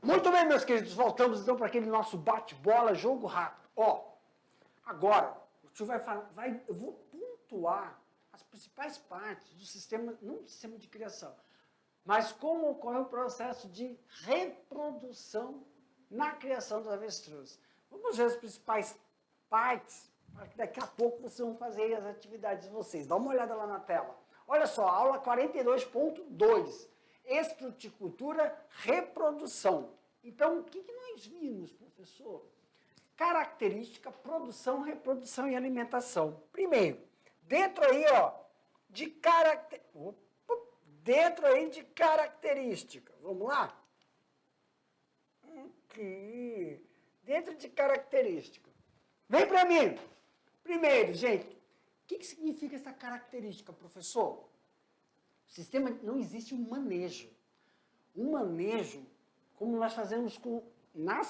Muito bem, meus queridos, voltamos então para aquele nosso bate-bola, jogo rápido. Ó, agora, o tio eu vou pontuar as principais partes do sistema, não do sistema de criação, mas como ocorre o processo de reprodução na criação dos avestruz. Vamos ver as principais partes, para que daqui a pouco vocês vão fazer as atividades de vocês. Dá uma olhada lá na tela. Olha só, aula 42.2, estruticultura, reprodução. Então, o que nós vimos, professor? Característica, produção, reprodução e alimentação. Primeiro, dentro aí, ó, de característica. Vamos lá? Aqui. Dentro de característica. Vem para mim. Primeiro, gente, o que significa essa característica, professor? O sistema, não existe um manejo. Um manejo, como nós fazemos na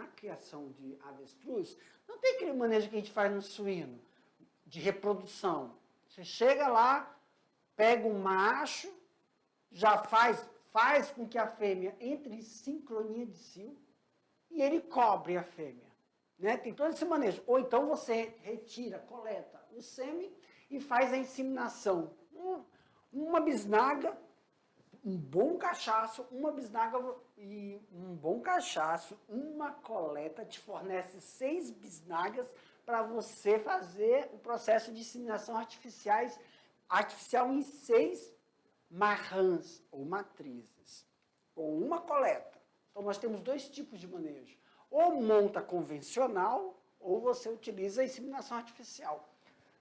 criação de avestruz, não tem aquele manejo que a gente faz no suíno, de reprodução. Você chega lá, pega um macho, já faz com que a fêmea entre em sincronia de cio e ele cobre a fêmea. Né? Tem todo esse manejo. Ou então você retira, coleta o sêmen e faz a inseminação. Uma bisnaga, um bom cachaço, uma bisnaga e um bom cachaço, uma coleta te fornece 6 bisnagas para você fazer o processo de inseminação artificial em 6 marrãs ou matrizes, com uma coleta. Então, nós temos 2 tipos de manejo. Ou monta convencional, ou você utiliza a inseminação artificial.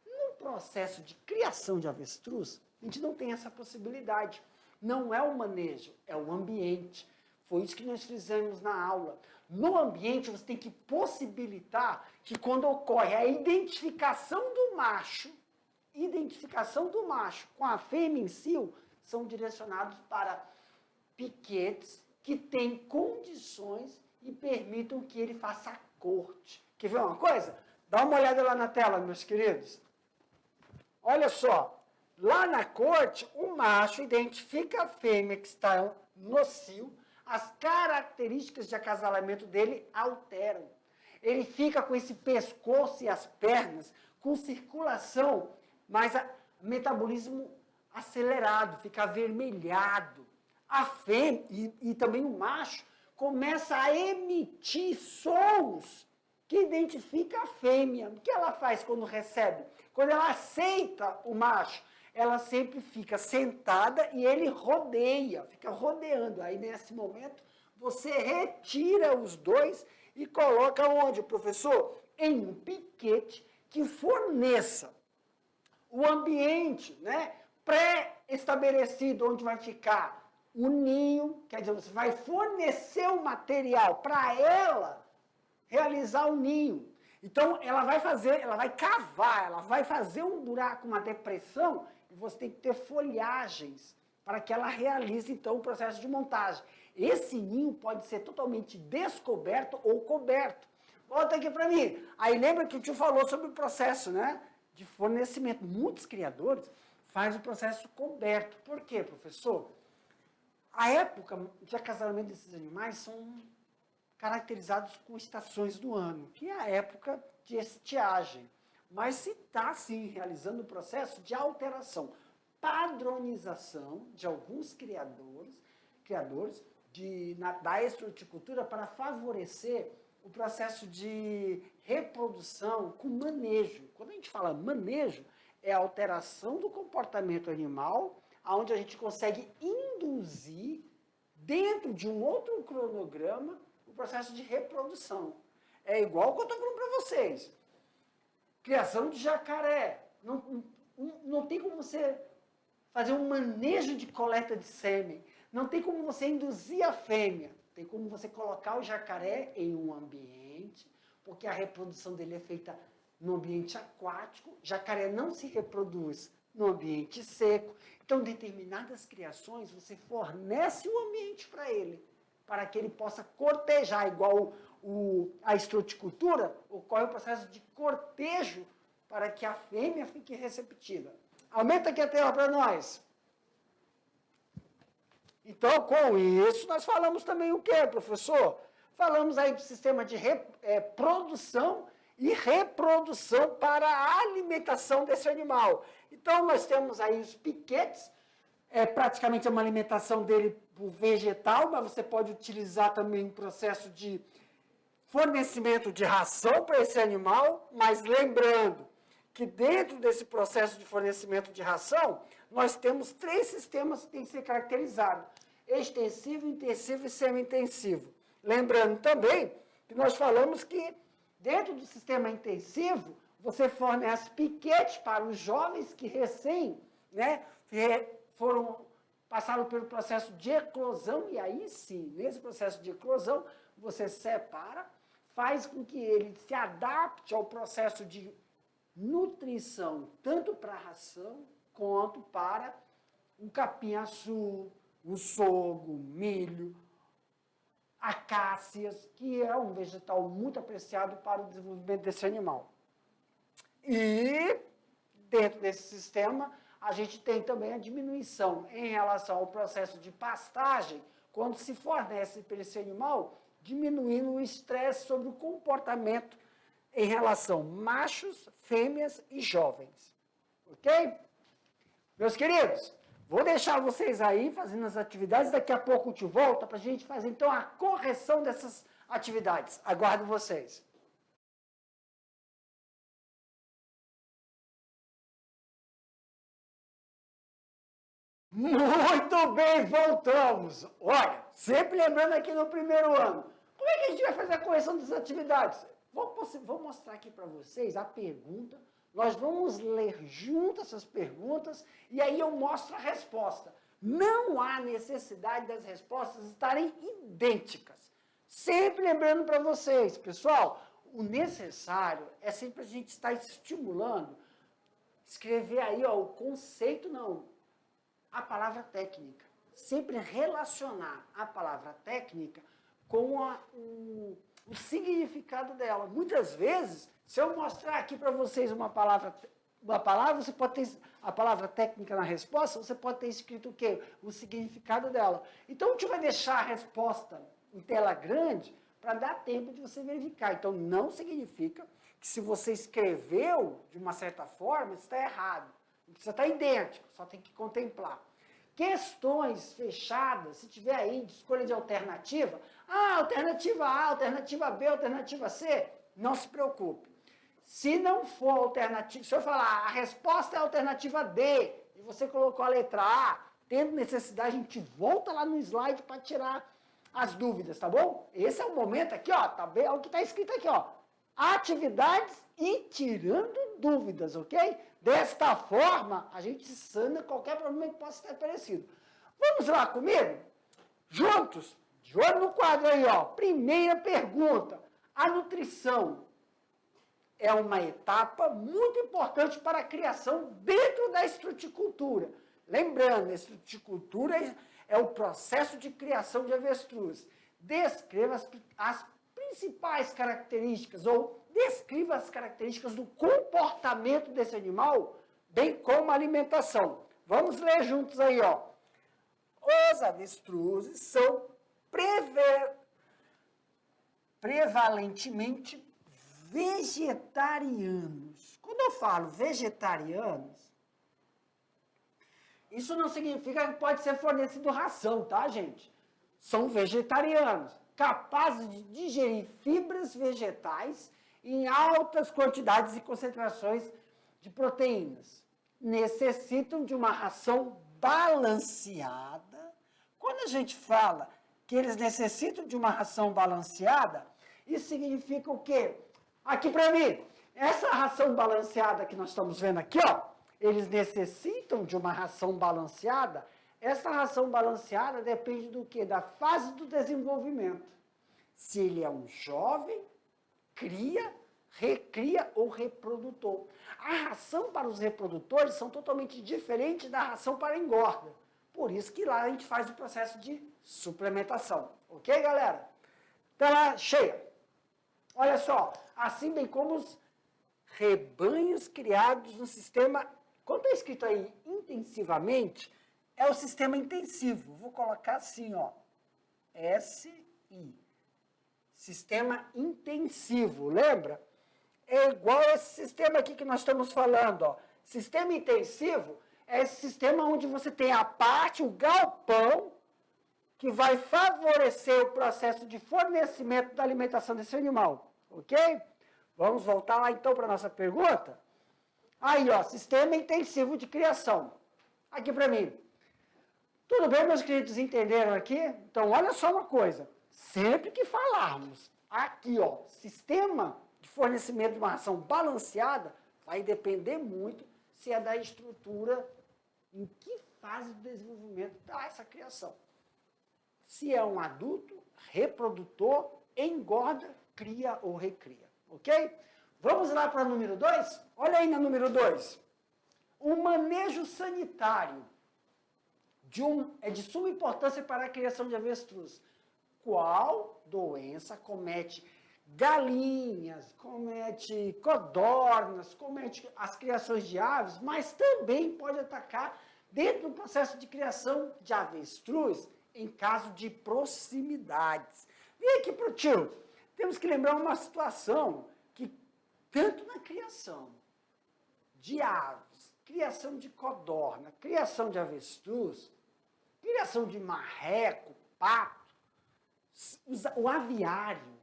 No processo de criação de avestruz, a gente não tem essa possibilidade. Não é o manejo, é o ambiente. Foi isso que nós fizemos na aula. No ambiente, você tem que possibilitar que quando ocorre a identificação do macho com a fêmea em cio, são direcionados para piquetes que têm condições e permitam que ele faça a corte. Quer ver uma coisa? Dá uma olhada lá na tela, meus queridos. Olha só. Lá na corte, o macho identifica a fêmea que está no cio, as características de acasalamento dele alteram. Ele fica com esse pescoço e as pernas com circulação, mas metabolismo acelerado, fica avermelhado. A fêmea e também o macho começa a emitir sons que identifica a fêmea. O que ela faz quando recebe? Quando ela aceita o macho, ela sempre fica sentada e ele rodeia, fica rodeando. Aí, nesse momento, você retira os 2 e coloca onde, professor? Em um piquete que forneça o ambiente, né, pré-estabelecido, onde vai ficar o ninho, quer dizer, você vai fornecer o material para ela realizar o ninho. Então, ela vai cavar, ela vai fazer um buraco, uma depressão, e você tem que ter folhagens para que ela realize, então, o processo de montagem. Esse ninho pode ser totalmente descoberto ou coberto. Volta aqui para mim. Aí lembra que o tio falou sobre o processo, né, de fornecimento. Muitos criadores fazem o processo coberto. Por quê, professor? A época de acasalamento desses animais são caracterizados com estações do ano, que é a época de estiagem. Mas se está, sim, realizando o processo de alteração, padronização de alguns criadores da estruticultura para favorecer o processo de reprodução com manejo. Quando a gente fala manejo, é a alteração do comportamento animal, onde a gente consegue induzir, dentro de um outro cronograma, o processo de reprodução. É igual o que eu estou falando para vocês. Criação de jacaré. Não tem como você fazer um manejo de coleta de sêmen. Não tem como você induzir a fêmea. Tem como você colocar o jacaré em um ambiente, porque a reprodução dele é feita no ambiente aquático. Jacaré não se reproduz no ambiente seco. Então, determinadas criações, você fornece o ambiente para ele, para que ele possa cortejar, igual a estruticultura, ocorre o processo de cortejo para que a fêmea fique receptiva. Aumenta aqui a tela para nós. Então, com isso, nós falamos também o quê, professor? Falamos aí do sistema de produção e reprodução para a alimentação desse animal. Então, nós temos aí os piquetes, praticamente uma alimentação dele por vegetal, mas você pode utilizar também um processo de fornecimento de ração para esse animal, mas lembrando que dentro desse processo de fornecimento de ração, nós temos 3 sistemas que têm que ser caracterizados: extensivo, intensivo e semi-intensivo. Lembrando também que nós falamos que dentro do sistema intensivo, você fornece piquete para os jovens que passaram pelo processo de eclosão, e aí sim, nesse processo de eclosão, você separa, faz com que ele se adapte ao processo de nutrição, tanto para a ração, quanto para o capim-açu, o sorgo, o milho, acácias, que é um vegetal muito apreciado para o desenvolvimento desse animal. E, dentro desse sistema, a gente tem também a diminuição em relação ao processo de pastagem, quando se fornece para esse animal, diminuindo o estresse sobre o comportamento em relação machos, fêmeas e jovens. Ok? Meus queridos, vou deixar vocês aí fazendo as atividades, daqui a pouco eu te volto para a gente fazer então a correção dessas atividades. Aguardo vocês. Muito bem, voltamos. Olha, sempre lembrando aqui no primeiro ano, como é que a gente vai fazer a correção das atividades? Vou mostrar aqui para vocês a pergunta, nós vamos ler juntas essas perguntas e aí eu mostro a resposta. Não há necessidade das respostas estarem idênticas. Sempre lembrando para vocês, pessoal, o necessário é sempre a gente estar estimulando, escrever aí, ó, o conceito não, a palavra técnica. Sempre relacionar a palavra técnica com o significado dela. Muitas vezes, se eu mostrar aqui para vocês uma palavra, você pode ter a palavra técnica na resposta, você pode ter escrito o quê? O significado dela. Então, a gente vai deixar a resposta em tela grande para dar tempo de você verificar. Então, não significa que se você escreveu de uma certa forma, está errado. Não precisa estar idêntico, só tem que contemplar. Questões fechadas, se tiver aí de escolha de alternativa, alternativa A, alternativa B, alternativa C, não se preocupe. Se não for alternativa, se eu falar a resposta é a alternativa D, e você colocou a letra A, tendo necessidade, a gente volta lá no slide para tirar as dúvidas, tá bom? Esse é o momento aqui, ó, tá bem, é o que está escrito aqui, ó. Atividades e tirando dúvidas, ok? Desta forma, a gente sana qualquer problema que possa ter aparecido. Vamos lá comigo? Juntos, de olho no quadro aí, ó. Primeira pergunta. A nutrição é uma etapa muito importante para a criação dentro da estruticultura. Lembrando, a estruticultura é o processo de criação de avestruz. Descreva as principais características, ou descreva as características do comportamento desse animal, bem como a alimentação. Vamos ler juntos aí, ó. Os avestruzes são prevalentemente vegetarianos. Quando eu falo vegetarianos, isso não significa que pode ser fornecido ração, tá, gente? São vegetarianos, capazes de digerir fibras vegetais em altas quantidades e concentrações de proteínas. Necessitam de uma ração balanceada. Quando a gente fala que eles necessitam de uma ração balanceada, isso significa o quê? Aqui para mim, essa ração balanceada que nós estamos vendo aqui, ó, eles necessitam de uma ração balanceada. Essa ração balanceada depende do quê? Da fase do desenvolvimento. Se ele é um jovem, cria, recria ou reprodutor. A ração para os reprodutores são totalmente diferentes da ração para a engorda. Por isso que lá a gente faz o processo de suplementação. Ok, galera? Tela cheia. Olha só, assim bem como os rebanhos criados no sistema, quando está escrito aí intensivamente, é o sistema intensivo. Vou colocar assim, ó, SI. Sistema intensivo, lembra? É igual esse sistema aqui que nós estamos falando, ó. Sistema intensivo é esse sistema onde você tem a parte, o galpão, que vai favorecer o processo de fornecimento da alimentação desse animal, ok? Vamos voltar lá então para a nossa pergunta? Aí, ó, sistema intensivo de criação. Aqui para mim. Tudo bem, meus queridos, entenderam aqui? Então, olha só uma coisa. Sempre que falarmos aqui, ó, sistema de fornecimento de uma ração balanceada, vai depender muito se é da estrutura, em que fase do desenvolvimento está essa criação. Se é um adulto, reprodutor, engorda, cria ou recria, ok? Vamos lá para o número 2? Olha aí na número 2. O manejo sanitário é de suma importância para a criação de avestruz. Qual doença comete galinhas, comete codornas, comete as criações de aves, mas também pode atacar dentro do processo de criação de avestruz em caso de proximidades. Vem aqui para o tio. Temos que lembrar uma situação que, tanto na criação de aves, criação de codorna, criação de avestruz, criação de marreco, pato, o aviário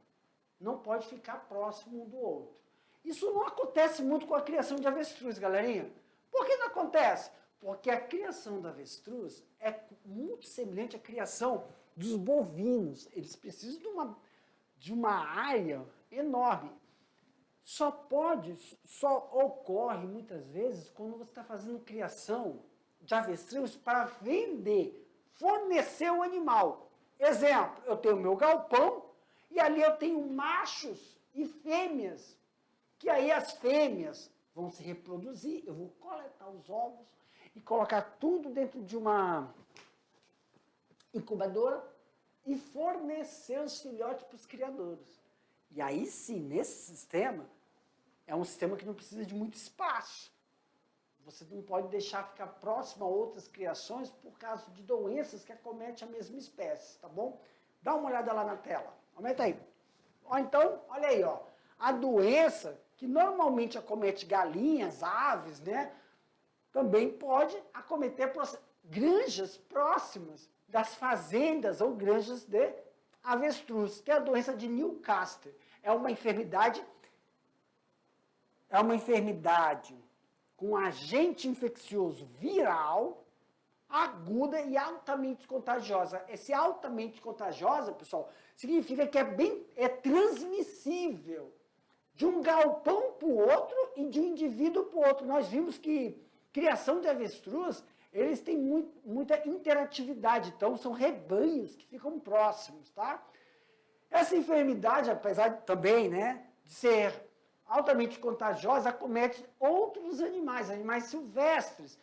não pode ficar próximo um do outro. Isso não acontece muito com a criação de avestruz, galerinha. Por que não acontece? Porque a criação da avestruz é muito semelhante à criação dos bovinos. Eles precisam de uma área enorme. Só ocorre muitas vezes quando você está fazendo criação de avestruz para vender, fornecer o animal. Exemplo, eu tenho meu galpão e ali eu tenho machos e fêmeas, que aí as fêmeas vão se reproduzir, eu vou coletar os ovos e colocar tudo dentro de uma incubadora e fornecer os filhotes para os criadores. E aí sim, nesse sistema, é um sistema que não precisa de muito espaço. Você não pode deixar ficar próximo a outras criações por causa de doenças que acometem a mesma espécie, tá bom? Dá uma olhada lá na tela. Aumenta aí. Ó, então, olha aí, ó. A doença que normalmente acomete galinhas, aves, né? Também pode acometer granjas próximas das fazendas ou granjas de avestruz, que é a doença de Newcastle. É uma enfermidade com agente infeccioso viral, aguda e altamente contagiosa. Esse altamente contagiosa, pessoal, significa que é transmissível de um galpão para o outro e de um indivíduo para o outro. Nós vimos que criação de avestruz, eles têm muita interatividade, então são rebanhos que ficam próximos, tá? Essa enfermidade, apesar também, né, de ser altamente contagiosa, acomete outros animais silvestres.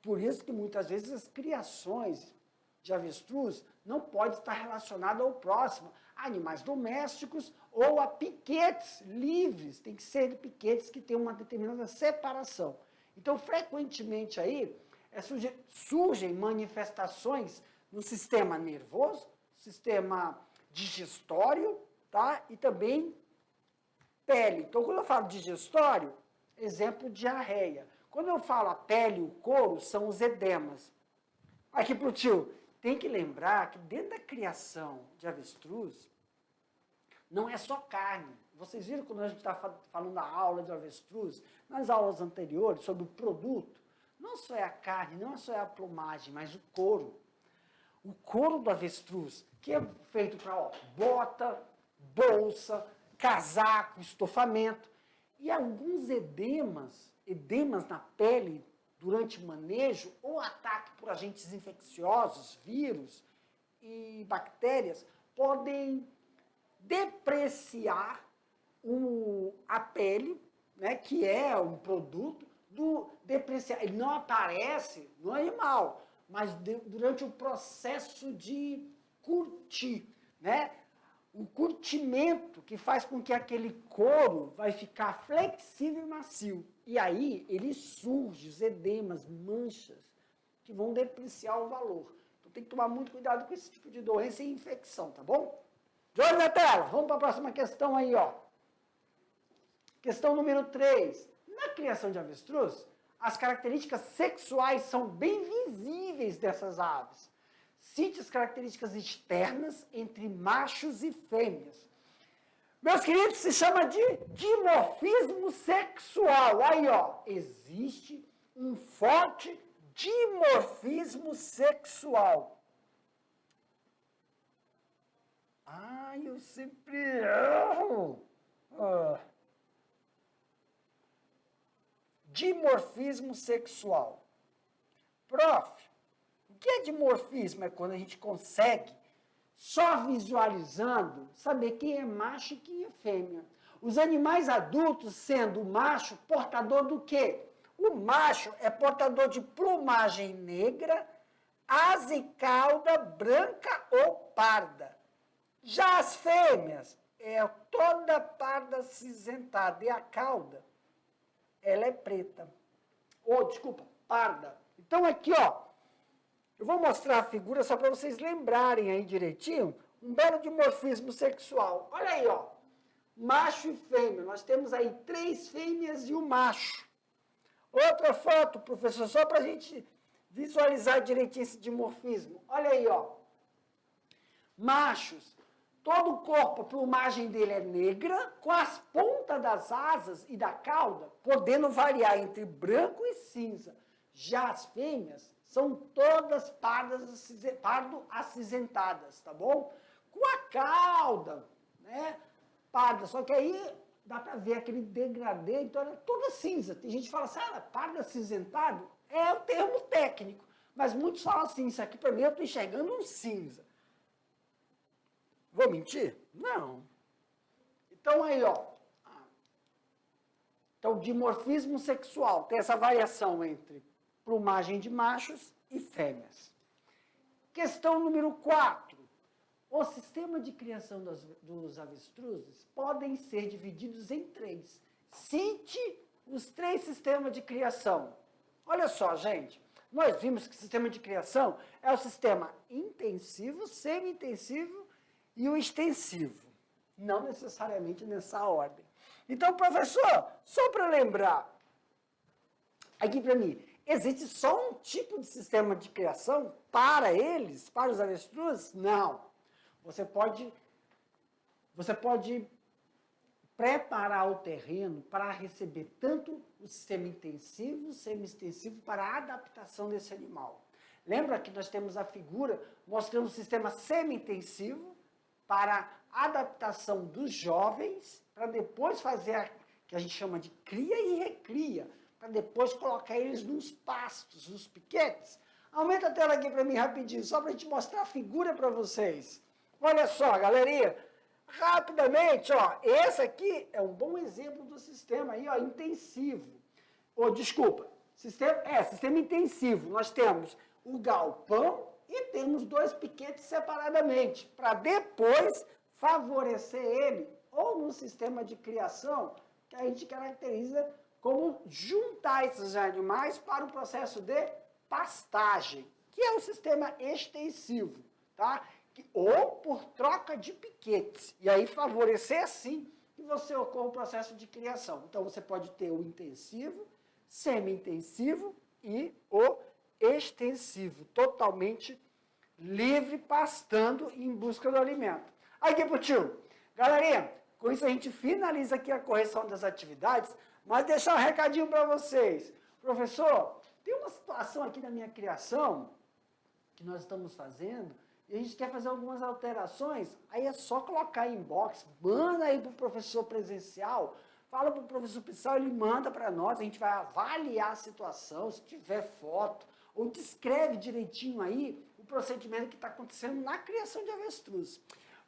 Por isso que muitas vezes as criações de avestruz não podem estar relacionadas ao próximo, a animais domésticos ou a piquetes livres. Tem que ser piquetes que têm uma determinada separação. Então, frequentemente aí, surgem manifestações no sistema nervoso, sistema digestório, tá? E também pele. Então, quando eu falo digestório, exemplo, diarreia. Quando eu falo a pele e o couro, são os edemas. Aqui para o tio, tem que lembrar que dentro da criação de avestruz, não é só carne. Vocês viram quando a gente está falando da aula de avestruz, nas aulas anteriores, sobre o produto, não só é a carne, não só é a plumagem, mas o couro. O couro do avestruz, que é feito para bota, bolsa, casaco, estofamento, e alguns edemas na pele durante o manejo ou ataque por agentes infecciosos, vírus e bactérias, podem depreciar a pele, né, que é um produto depreciar. Ele não aparece no animal, mas durante o processo de curtir, né? O curtimento que faz com que aquele couro vai ficar flexível e macio. E aí ele surge, os edemas, manchas, que que vão depreciar o valor. Então tem que tomar muito cuidado com esse tipo de doença e infecção, tá bom? De olho na tela, vamos para a próxima questão aí, ó. Questão número 3. Na criação de avestruz, as características sexuais são bem visíveis dessas aves. Cite as características externas entre machos e fêmeas. Meus queridos, se chama de dimorfismo sexual. Aí, ó, existe um forte dimorfismo sexual. Ai, eu sempre erro. Dimorfismo sexual. Prof, o que é dimorfismo? É quando a gente consegue, só visualizando, saber quem é macho e quem é fêmea. Os animais adultos, sendo o macho, portador do quê? O macho é portador de plumagem negra, asa e cauda branca ou parda. Já as fêmeas, é toda parda acinzentada e a cauda, ela é preta. Desculpa, parda. Então aqui, ó, eu vou mostrar a figura só para vocês lembrarem aí direitinho, um belo dimorfismo sexual. Olha aí, ó, macho e fêmea. Nós temos aí 3 fêmeas e um macho. Outra foto, professor, só para a gente visualizar direitinho esse dimorfismo. Olha aí, ó. Machos, todo o corpo, a plumagem dele é negra, com as pontas das asas e da cauda podendo variar entre branco e cinza. Já as fêmeas são todas pardo acinzentadas, tá bom? Com a cauda, né, parda, só que aí dá para ver aquele degradê, então ela é toda cinza. Tem gente que fala assim, pardo acinzentado é o termo técnico, mas muitos falam assim, isso aqui para mim eu estou enxergando um cinza. Vou mentir? Não. Então aí, ó. Então, dimorfismo sexual tem essa variação entre plumagem de machos e fêmeas. Questão número 4. O sistema de criação dos avestruzes podem ser divididos em 3. Cite os 3 sistemas de criação. Olha só, gente. Nós vimos que o sistema de criação é o sistema intensivo, semi-intensivo e o extensivo. Não necessariamente nessa ordem. Então, professor, só para lembrar, aqui para mim, existe só um tipo de sistema de criação para eles, para os avestruzes? Não. Você pode preparar o terreno para receber tanto o sistema intensivo, semi-extensivo, para a adaptação desse animal. Lembra que nós temos a figura mostrando o sistema semi-intensivo para a adaptação dos jovens, para depois fazer a que a gente chama de cria e recria, para depois colocar eles nos pastos, nos piquetes. Aumenta a tela aqui para mim rapidinho, só para a gente mostrar a figura para vocês. Olha só, galerinha, rapidamente, ó, esse aqui é um bom exemplo do sistema aí, ó, intensivo. Sistema intensivo. Nós temos o galpão e temos 2 piquetes separadamente, para depois favorecer ele, ou no sistema de criação, que a gente caracteriza como juntar esses animais para o processo de pastagem, que é o sistema extensivo, tá? Ou por troca de piquetes, e aí favorecer assim que você ocorra o processo de criação. Então você pode ter o intensivo, semi-intensivo e o extensivo, totalmente livre, pastando em busca do alimento. Aqui pro tio. Galerinha, com isso a gente finaliza aqui a correção das atividades, mas deixar um recadinho para vocês. Professor, tem uma situação aqui na minha criação que nós estamos fazendo e a gente quer fazer algumas alterações, aí é só colocar em inbox, manda aí para o professor presencial, fala para o professor presencial, ele manda para nós, a gente vai avaliar a situação, se tiver foto, ou descreve direitinho aí o procedimento que está acontecendo na criação de avestruz.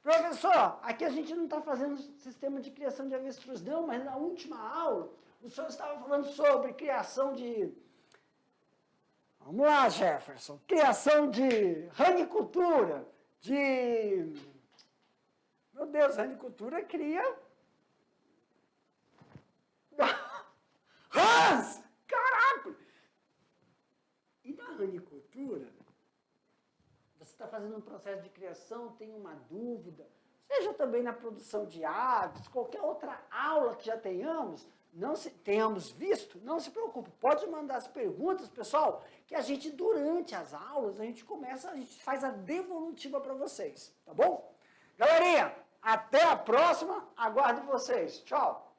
Professor, aqui a gente não está fazendo sistema de criação de avestruz não, mas na última aula o senhor estava falando sobre criação de... Vamos lá, Jefferson. Criação de ranicultura, de... Meu Deus, ranicultura cria... Rãs! Caraca! E na ranicultura? agricultura, você está fazendo um processo de criação, tem uma dúvida, seja também na produção de aves, qualquer outra aula que já tenhamos visto, não se preocupe, pode mandar as perguntas, pessoal, que a gente, durante as aulas, a gente faz a devolutiva para vocês, tá bom? Galerinha, até a próxima, aguardo vocês, tchau!